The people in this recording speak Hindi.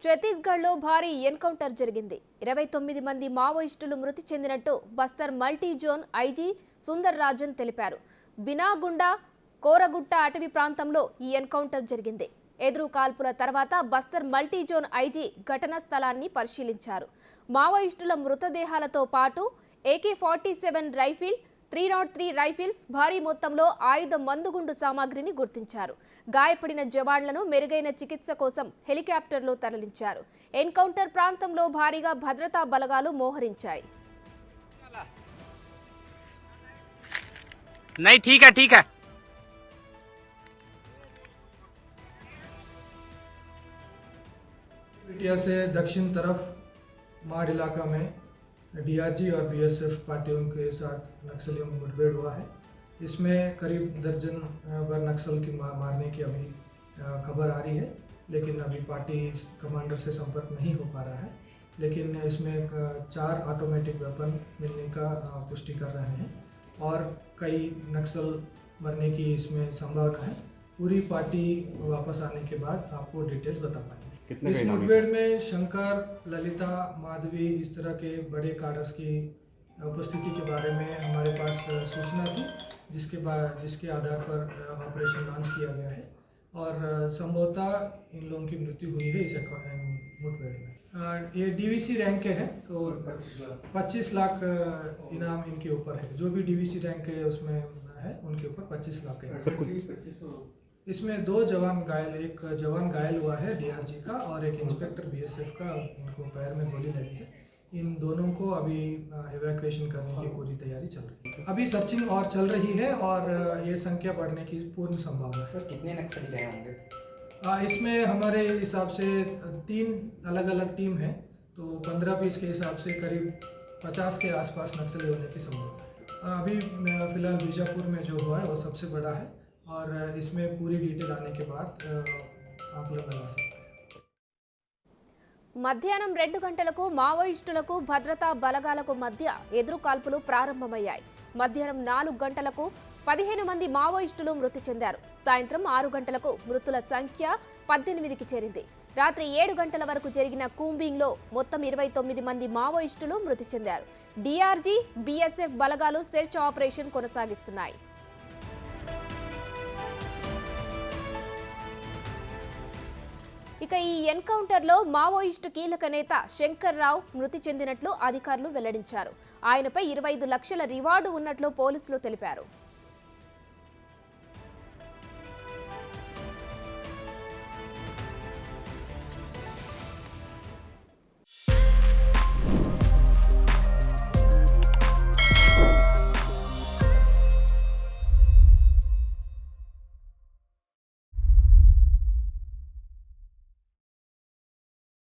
ఛత్తీస్గఢ్లో భారీ ఎన్కౌంటర్ జరిగింది. 29 మంది మావోయిస్టులు మృతి చెందినట్టు Bastar multi zone IG Sundar Rajan తెలిపారు. బినాగుండా కోరగుట్ట అటవీ ప్రాంతంలో ఈ ఎన్కౌంటర్ జరిగింది. ఎదురు కాల్పుల తర్వాత బస్తర్ మల్టీ జోన్ ఐజీ ఘటనా స్థలాన్ని పరిశీలించారు. మావోయిస్టుల మృతదేహాలతో పాటు AK-47 రైఫిల్, 303 రైఫిల్స్, భారీ మొత్తంలో ఆయుధ మందుగుండు సామాగ్రిని గుర్తించారు. గాయపడిన జవాన్లను మెరుగైన చికిత్స కోసం హెలికాప్టర్లో తరలించారు. ఎన్కౌంటర్ ప్రాంతంలో భారీగా భద్రతా బలగాలు మోహరించాయి. ठीक है पिटिया से दक्षिण तरफ माड़ इलाका में DRG और BSF पार्टियों के साथ नक्सलियों में मुठभेड़ हुआ है। इसमें करीब दर्जन भर नक्सल की मारने की अभी खबर आ रही है, लेकिन अभी पार्टी कमांडर से संपर्क नहीं हो पा रहा है। लेकिन इसमें 4 ऑटोमेटिक वेपन मिलने का पुष्टि कर रहे हैं और कई नक्सल मरने की इसमें संभावना है। पूरी पार्टी वापस आने के बाद आपको डिटेल्स बता पाएंगे। इस मुठभेड़ में शंकर, ललिता, माधवी, इस तरह के बड़े कार्डर्स की उपस्थिति के बारे में हमारे पास सूचना थी, जिसके आधार पर ऑपरेशन लॉन्च किया गया है और संभवतः इन लोगों की मृत्यु हुई है इस मुठभेड़ में। ये DVC रैंक के हैं, तो 25 लाख इनाम इनके ऊपर है। जो भी DVC रैंक है उसमें है, उनके ऊपर 25 लाख है। इसमें 2 जवान घायल, एक जवान घायल हुआ है DRG का और एक इंस्पेक्टर BSF का, उनको पैर में गोली लगी है। इन दोनों को अभी इवैक्यूएशन करने की पूरी तैयारी चल रही है। अभी सर्चिंग और चल रही है और ये संख्या बढ़ने की पूर्ण संभावना है। सर कितने नक्सली रहे होंगे? इसमें हमारे हिसाब से 3 अलग अलग टीम है, तो 15 पीस के हिसाब से करीब 50 के आसपास नक्सली होने की संभावना है। अभी फिलहाल बीजापुर में जो हुआ है वो सबसे बड़ा है और इसमें पूरी डिटेल आने के बाद आकलन लगा सकते हैं। మధ్యాహ్నం 2 గంటలకు మావోయిస్టులకు భద్రతా బలగాలకు మధ్య ఎదురు కాల్పులు ప్రారంభమయ్యాయి. మధ్యాహ్నం 4 గంటలకు 15 మంది మావోయిస్టులు మృతి చెందారు. సాయంత్రం 6 గంటలకు మృతుల సంఖ్య 18కి చేరింది. రాత్రి 7 గంటల వరకు జరిగిన కూంబింగ్లో మొత్తం 29 మంది మావోయిస్టులు మృతి చెందారు. DRG, BSF బలగాలు సెర్చ్ ఆపరేషన్ కొనసాగిస్తున్నాయి. ఇక ఈ ఎన్కౌంటర్లో మావోయిస్టు కీలక నేత శంకర్ రావు మృతి చెందినట్లు అధికారులు వెల్లడించారు. ఆయనపై 25 లక్షల రివార్డు ఉన్నట్లు పోలీసులు తెలిపారు.